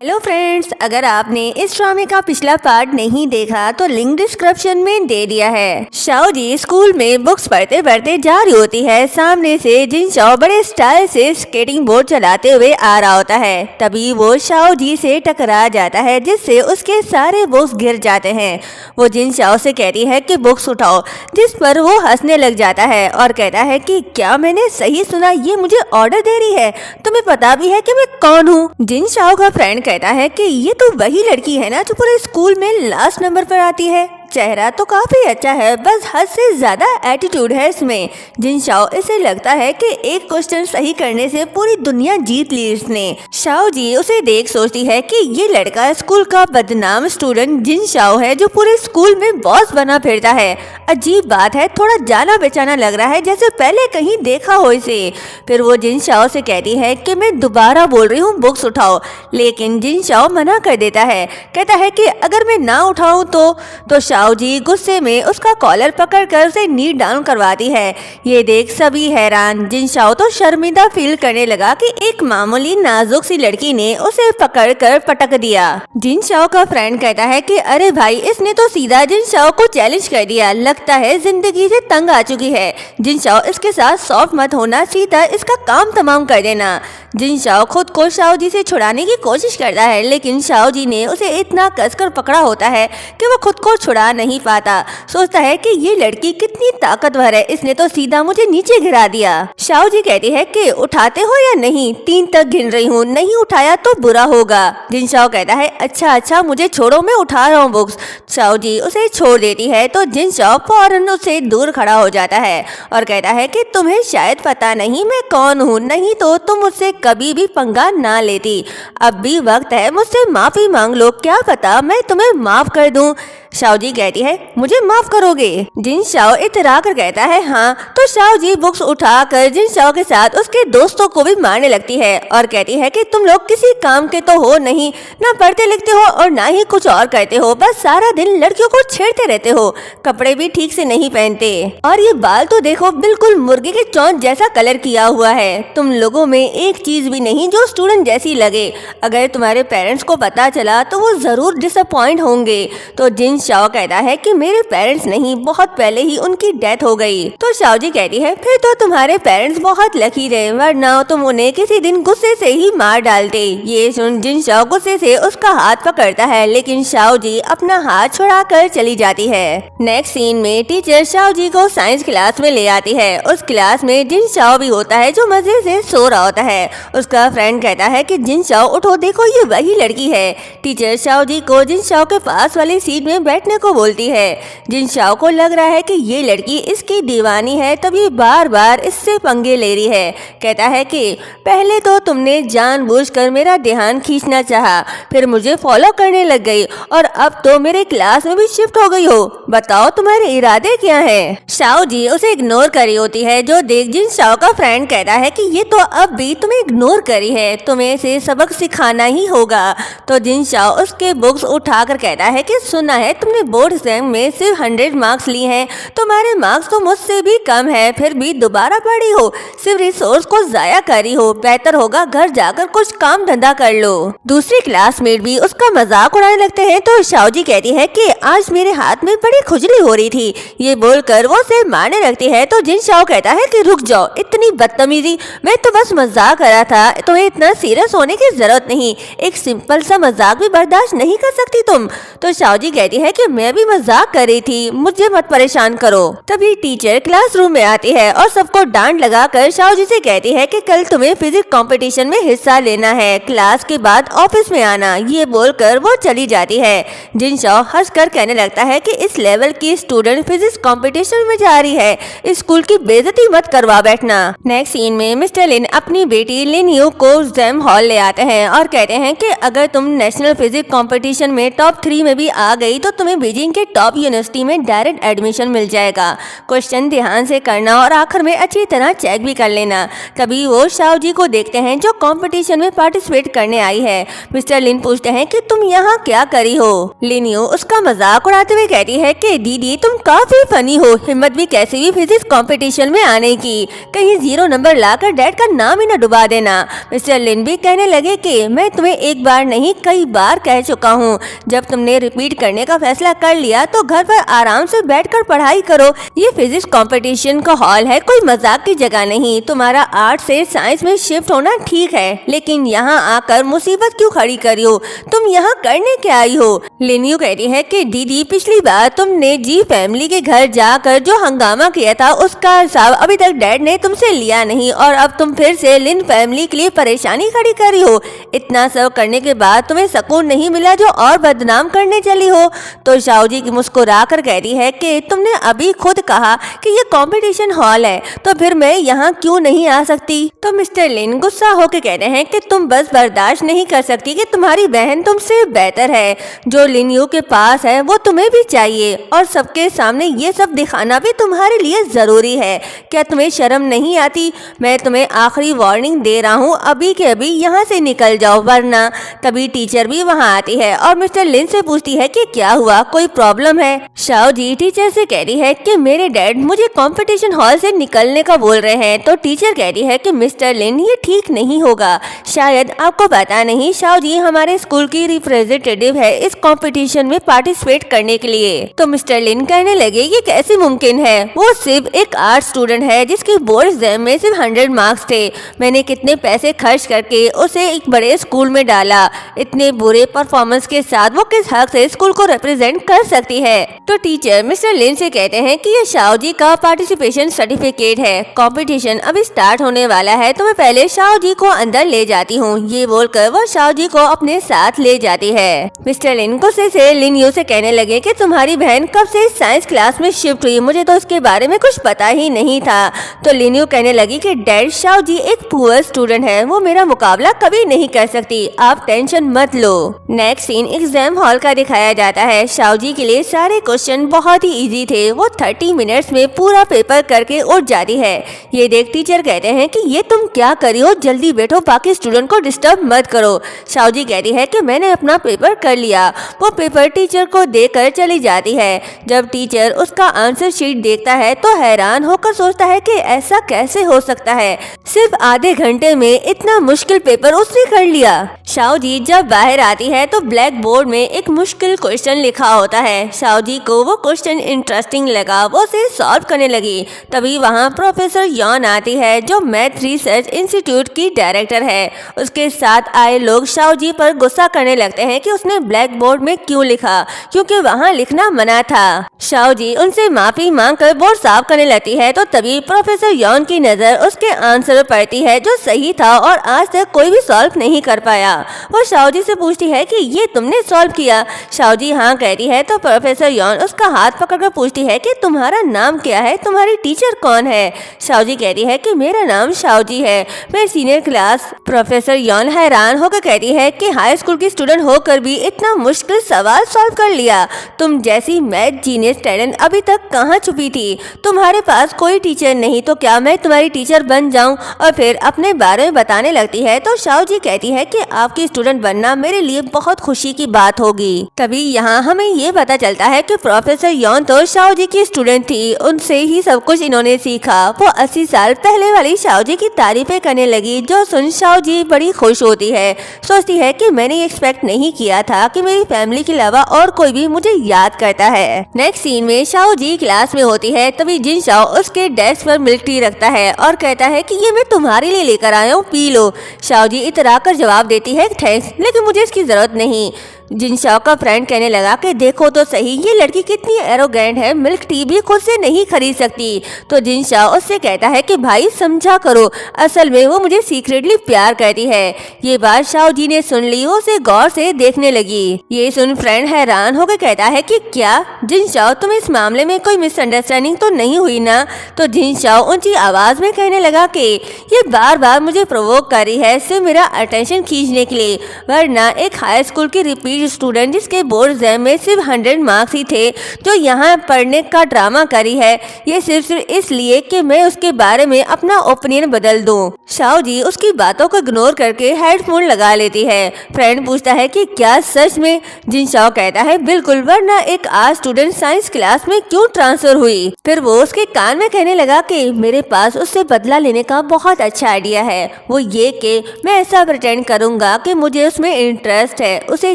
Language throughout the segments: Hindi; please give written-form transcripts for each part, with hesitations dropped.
हेलो फ्रेंड्स, अगर आपने इस ड्रामे का पिछला पार्ट नहीं देखा तो लिंक डिस्क्रिप्शन में दे दिया है। शाओ जी स्कूल में बुक्स पढ़ते पढ़ते जा रही होती है। सामने से जिन शाओ बड़े स्टाइल से स्केटिंग बोर्ड चलाते हुए आ रहा होता है। तभी वो शाओ जी से टकरा जाता है, जिससे उसके सारे बुक्स गिर जाते हैं। वो जिन शाओ से कहती है कि बुक्स उठाओ, जिस पर वो हंसने लग जाता है और कहता है कि क्या मैंने सही सुना, ये मुझे ऑर्डर दे रही है? तुम्हें पता भी है कि मैं कौन हूँ? जिन शाओ का फ्रेंड कहता है कि ये तो वही लड़की है ना जो पूरे स्कूल में लास्ट नंबर पर आती है। चेहरा तो काफी अच्छा है, बस हद से ज्यादा एटीट्यूड है इसमें। जिन शाओ इसे लगता है कि एक क्वेश्चन सही करने से पूरी दुनिया जीत ली इसने। शाओ जी उसे देख सोचती है कि ये लड़का स्कूल का बदनाम स्टूडेंट जिन शाओ है, जो पूरे स्कूल में बॉस बना फिरता है। अजीब बात है, थोड़ा जाना बेचाना लग रहा है, जैसे पहले कहीं देखा हो इसे। फिर वो जिन शाओ से कहती है कि मैं दोबारा बोल रही हूँ, बुक्स उठाओ। लेकिन जिन शाओ मना कर देता है, कहता है कि अगर मैं ना उठाऊं तो शाओ जी गुस्से में उसका कॉलर पकड़कर उसे नीट डाउन करवाती है। ये देख सभी हैरान। जिन शाओ तो शर्मिंदा फील करने लगा कि एक मामूली नाजुक सी लड़की ने उसे पकड़कर पटक दिया। जिन शाओ का फ्रेंड कहता है कि अरे भाई, इसने तो सीधा जिन शाओ को चैलेंज कर दिया, लगता है जिंदगी से तंग आ चुकी है। जिन शाओ इसके साथ सॉफ्ट मत होना, सीधा इसका काम तमाम कर देना। जिन शाओ खुद को शाओ जी से छुड़ाने की कोशिश करता है, लेकिन शाओ जी ने उसे इतना कसकर पकड़ा होता है कि वो खुद को छुड़ा नहीं पाता। सोचता है कि ये लड़की कितनी ताकतवर है, इसने तो सीधा मुझे नीचे गिरा दिया। शाओ जी कहती है कि उठाते हो या नहीं? 3 तक गिन रही हूँ, नहीं उठाया तो बुरा होगा। जिन शाओ कहता है अच्छा मुझे छोड़ो, मैं उठा रहा हूँ बुक्स। शाओ जी उसे छोड़ देती है तो जिन शाओ फौरन उससे दूर खड़ा हो जाता है और कहता है कि तुम्हें शायद पता नहीं मैं कौन हूँ, नहीं तो तुम मुझसे कभी भी पंगा ना लेती। अब भी वक्त है, मुझसे माफी मांग लो, क्या पता मैं तुम्हें माफ कर दूं। शाओ जी कहती है मुझे माफ करोगे? जिन शाओ इतरा कर कहता है हाँ। तो शाओ जी बुक्स उठाकर जिन शाओ के साथ उसके दोस्तों को भी मारने लगती है और कहती है कि तुम लोग किसी काम के तो हो नहीं, ना पढ़ते लिखते हो और ना ही कुछ और करते हो, बस सारा दिन लड़कियों को छेड़ते रहते हो, कपड़े भी ठीक से नहीं पहनते और ये बाल तो देखो बिल्कुल मुर्गे के चौंच जैसा कलर किया हुआ है। तुम लोगों में एक चीज भी नहीं जो स्टूडेंट जैसी लगे। अगर तुम्हारे पेरेंट्स को पता चला तो वो जरूर डिसअपॉइंट होंगे। तो जिन शाओ कहता है कि मेरे पेरेंट्स नहीं, बहुत पहले ही उनकी डेथ हो गई। तो शाओ जी कहती है फिर तो तुम्हारे पेरेंट्स बहुत लकी रहे, वरना तुम उन्हें किसी दिन गुस्से से ही मार डालते। ये सुन जिन शाओ गुस्से से उसका हाथ पकड़ता है, लेकिन शाओ जी अपना हाथ छुड़ाकर चली जाती है। नेक्स्ट सीन में टीचर शाओ जी को साइंस क्लास में ले आती है। उस क्लास में जिन शाओ भी होता है जो मजे से सो रहा होता है। उसका फ्रेंड कहता है कि जिन शाओ उठो, देखो ये वही लड़की है। टीचर शाओ जी को जिन शाओ के पास वाली सीट में बैठने को बोलती है। जिन शाओ को लग रहा है कि ये लड़की इसकी दीवानी है, तभी बार बार इससे पंगे ले रही है। कहता है कि पहले तो तुमने जानबूझकर मेरा ध्यान खींचना चाहा, फिर मुझे फॉलो करने लग गई और अब तो मेरे क्लास में भी शिफ्ट हो गई हो। बताओ तुम्हारे इरादे क्या हैं? शाओ जी उसे इग्नोर करी होती है, जो देख जिन शाओ का फ्रेंड कहता है कि ये तो अब भी तुम्हें इग्नोर करी है, तुम्हें इसे सबक सिखाना ही होगा। तो जिन शाओ उसके बुक्स उठाकर कहता है कि सुना है तुमने बोर्ड एग्जाम में सिर्फ 100 मार्क्स लिए हैं, तुम्हारे मार्क्स तो मुझसे भी कम है, फिर भी दोबारा पढ़ी हो, सिर्फ रिसोर्स को जाया करी हो, बेहतर होगा घर जाकर कुछ काम धंधा कर लो। दूसरी क्लासमेट भी उसका मजाक उड़ाने लगते हैं। तो शाओ जी कहती है कि आज मेरे हाथ में बड़ी खुजली हो रही थी। ये बोलकर वो उसे मारने लगती है। तो जिन शाओ कहता है कि रुक जाओ, इतनी बदतमीजी, मैं तो बस मजाक कर रहा था, तुम्हें इतना सीरियस होने की जरूरत नहीं, एक सिंपल सा मजाक भी बर्दाश्त नहीं कर सकती तुम? तो शाओ जी कहती है कि मैं भी मजाक कर रही थी, मुझे मत परेशान करो। तभी टीचर क्लासरूम में आती है और सबको डांट लगाकर शाओ जी से कहती है कि कल तुम्हें फिजिक्स कंपटीशन में हिस्सा लेना है, क्लास के बाद ऑफिस में आना। ये बोलकर वो चली जाती है। जिन शाओ हंसकर कहने लगता है कि इस लेवल की स्टूडेंट फिजिक्स कंपटीशन में जा रही है, स्कूल की बेइज्जती मत करवा बैठना। नेक्स्ट सीन में मिस्टर लिन अपनी बेटी लिन यू को एग्जाम हॉल ले आते हैं और कहते हैं कि अगर तुम नेशनल फिजिक्स कंपटीशन में टॉप 3 में भी आ गई तो तुम्हें बीजिंग के टॉप यूनिवर्सिटी में डायरेक्ट एडमिशन मिल जाएगा। क्वेश्चन ध्यान से करना और आखिर में अच्छी तरह चेक भी कर लेना। तभी वो शाओ जी को देखते हैं जो कंपटीशन में पार्टिसिपेट करने आई है। मिस्टर लिन पूछते हैं कि तुम यहाँ क्या करी हो। लिन यू उसका मजाक उड़ाते हुए कहती है कि दीदी तुम काफी फनी हो, हिम्मत भी कैसे भी फिजिक्स कंपटीशन में आने की, कहीं 0 नंबर लाकर डैड का नाम ही न डुबा देना। मिस्टर लिन भी कहने लगे कि मैं तुम्हें एक बार नहीं कई बार कह चुका हूँ, जब तुमने रिपीट करने का फैसला कर लिया तो घर पर आराम से बैठकर पढ़ाई करो। ये फिजिक्स कंपटीशन का हॉल है, कोई मजाक की जगह नहीं। तुम्हारा आर्ट से साइंस में शिफ्ट होना ठीक है, लेकिन यहाँ आकर मुसीबत क्यों खड़ी करी हो? तुम यहाँ करने क्या आई हो? लिन यू कहती है कि दीदी पिछली बार तुमने जी फैमिली के घर जाकर जो हंगामा किया था उसका हिसाब अभी तक डैड ने तुमसे लिया नहीं, और अब तुम फिर से लिन फैमिली के लिए परेशानी खड़ी करी हो। इतना सब करने के बाद तुम्हें सुकून नहीं मिला जो और बदनाम करने चली हो। तो शाओ जी की मुस्कुरा कर कहती है कि तुमने अभी खुद कहा कि ये कंपटीशन हॉल है, तो फिर मैं यहाँ क्यों नहीं आ सकती? तो मिस्टर लिन गुस्सा होकर कहते हैं कि तुम बस बर्दाश्त नहीं कर सकती कि तुम्हारी बहन तुमसे बेहतर है। जो लिन यू के पास है वो तुम्हें भी चाहिए, और सबके सामने ये सब दिखाना भी तुम्हारे लिए जरूरी है। क्या तुम्हें शर्म नहीं आती? मैं तुम्हें आखिरी वार्निंग दे रहा हूँ, अभी के अभी यहाँ से निकल जाओ, वरना। तभी टीचर भी वहाँ आती है और मिस्टर लिन से पूछती है कि क्या हुआ, कोई प्रॉब्लम है? शाओ जी टीचर से कहती है कि मेरे डैड मुझे कंपटीशन हॉल से निकलने का बोल रहे हैं। तो टीचर कहती है कि मिस्टर लिन ये ठीक नहीं होगा, शायद आपको पता नहीं, शाओ जी हमारे स्कूल की रिप्रेजेंटेटिव है इस कंपटीशन में पार्टिसिपेट करने के लिए। तो मिस्टर लिन कहने लगे ये कैसे मुमकिन है? वो सिर्फ एक आर्ट स्टूडेंट है जिसके बोर्ड एग्जाम में सिर्फ 100 मार्क्स थे। मैंने कितने पैसे खर्च करके उसे एक बड़े स्कूल में डाला, इतने बुरे परफॉर्मेंस के साथ वो किस हक से स्कूल को रिप्रेजेंट कर सकती है? तो टीचर मिस्टर लिन से कहते हैं कि ये शाओ जी का पार्टिसिपेशन सर्टिफिकेट है, कंपटीशन अभी स्टार्ट होने वाला है, तो मैं पहले शाओ जी को अंदर ले जाती हूँ। ये बोलकर वो शाओ जी को अपने साथ ले जाती है। मिस्टर लिन गुस्से से लिन यू से कहने लगे कि तुम्हारी बहन कब से साइंस क्लास में शिफ्ट हुई, मुझे तो इसके बारे में कुछ पता ही नहीं था। तो लिन यू कहने लगी कि डैड शाओ जी एक पुअर स्टूडेंट है, वो मेरा मुकाबला कभी नहीं कर सकती, आप टेंशन मत लो। नेक्स्ट सीन एग्जाम हॉल का दिखाया जाता है। शाओ जी के लिए सारे क्वेश्चन बहुत ही इजी थे, वो 30 मिनट्स में पूरा पेपर करके उठ जाती है। ये देख टीचर कहते हैं कि ये तुम क्या करी हो, जल्दी बैठो, बाकी स्टूडेंट को डिस्टर्ब मत करो। शाओ जी कहती है कि मैंने अपना पेपर कर लिया। वो पेपर टीचर को देकर चली जाती है। जब टीचर उसका आंसर शीट देखता है तो हैरान होकर सोचता है कि ऐसा कैसे हो सकता है, सिर्फ आधे घंटे में इतना मुश्किल पेपर उसने कर लिया। शाओ जी जब बाहर आती है तो ब्लैक बोर्ड में एक मुश्किल क्वेश्चन लिखा होता है। शाओ जी को वो क्वेश्चन इंटरेस्टिंग लगा, वो उसे सॉल्व करने लगी। तभी वहाँ प्रोफेसर यॉन आती है जो मैथ रिसर्च इंस्टीट्यूट की डायरेक्टर है। उसके साथ आए लोग शाओ जी पर गुस्सा करने लगते हैं कि उसने ब्लैक बोर्ड में क्यों लिखा, क्योंकि वहाँ लिखना मना था। शाओ जी उनसे माफी मांगकर बोर्ड साफ करने लगती है। तो तभी प्रोफेसर यॉन की नजर उसके आंसर पर पड़ती है जो सही था और आज तक कोई भी सॉल्व नहीं कर पाया। वो शाओ जी से पूछती है कि ये तुमने सॉल्व किया? शाओ जी हाँ कहती है। तो प्रोफेसर यॉन उसका हाथ पकड़कर पूछती है कि तुम्हारा नाम क्या है, तुम्हारी टीचर कौन है? शाओ जी कहती है कि मेरा नाम शाओ जी है, मैं सीनियर क्लास। प्रोफेसर यॉन हैरान होकर कहती है कि हाई स्कूल की स्टूडेंट होकर भी इतना मुश्किल सवाल सॉल्व कर लिया, तुम जैसी मैथ जीनियस टैलेंट अभी तक कहाँ छुपी थी? तुम्हारे पास कोई टीचर नहीं तो क्या मैं तुम्हारी टीचर बन जाऊं? और फिर अपने बारे में बताने लगती है। तो शाओ जी कहती है कि आपकी स्टूडेंट बनना मेरे लिए बहुत खुशी की बात होगी। तभी यहाँ हमें ये पता चलता है कि प्रोफेसर यॉन तो शाओ जी की स्टूडेंट थी, उनसे ही सब कुछ इन्होंने सीखा। वो 80 साल पहले वाली शाओ जी की तारीफें करने लगी, जो सुन शाओ जी बड़ी खुश होती है। सोचती है कि मैंने एक्सपेक्ट नहीं किया था कि मेरी फैमिली के अलावा और कोई भी मुझे याद करता है। नेक्स्ट सीन में शाओ जी क्लास में होती है। तभी जिन शाओ उसके डेस्क पर मिल्क टी रखता है और कहता है कि ये मैं तुम्हारे लिए लेकर आया हूँ, पी लो। शाओ जी इतराकर जवाब देती है थैंक्स, लेकिन मुझे इसकी जरूरत नहीं। जिन शाओ का फ्रेंड कहने लगा कि देखो तो सही ये लड़की कितनी एरोगेंट है, मिल्क टी भी खुद से नहीं खरीद सकती। तो जिन शाओ उससे कहता है कि भाई समझा करो, असल में वो मुझे सीक्रेटली प्यार करती है। ये बात शाओ जी ने सुन ली, उसे गौर से देखने लगी। ये सुन फ्रेंड हैरान होकर कहता है कि क्या जिन शाओ तुम इस मामले में कोई मिसअंडरस्टैंडिंग तो नहीं हुई ना? तो जिन शाओ ऊंची आवाज में कहने लगा कि ये बार बार मुझे प्रोवोक कर रही है सिर्फ मेरा अटेंशन खींचने के लिए, वरना एक हाई स्कूल की रिपीट दूसरी स्टूडेंट जिसके बोर्ड एग्जाम में सिर्फ 100 मार्क्स ही थे, जो यहाँ पढ़ने का ड्रामा करी है, ये सिर्फ इसलिए कि मैं उसके बारे में अपना ओपिनियन बदल दूं। शाओ जी उसकी बातों को इग्नोर करके हेडफोन लगा लेती है। फ्रेंड पूछता है कि क्या सच में? जिन शाओ कहता है बिल्कुल, वरना एक आज स्टूडेंट साइंस क्लास में क्यों ट्रांसफर हुई। फिर वो उसके कान में कहने लगा कि मेरे पास उससे बदला लेने का बहुत अच्छा आइडिया है, वो ये कि मैं ऐसा प्रिटेंड करूंगा कि मुझे उसमें इंटरेस्ट है, उसे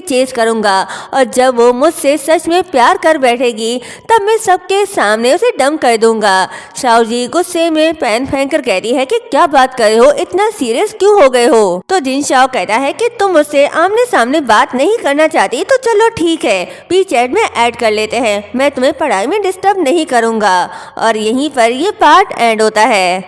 चेज करूंगा, और जब वो मुझसे सच में प्यार कर बैठेगी तब मैं सबके सामने उसे डम कर दूंगा। शाओ जी गुस्से में पेन फेंक कर कहती है कि क्या बात कर रहे हो, इतना सीरियस क्यों हो गए हो? तो जिन शाओ कहता है कि तुम मुझसे आमने सामने बात नहीं करना चाहती तो चलो ठीक है, चैट में ऐड कर लेते हैं, मैं तुम्हें पढ़ाई में डिस्टर्ब नहीं करूंगा। और यहीं पर ये पार्ट एंड होता है।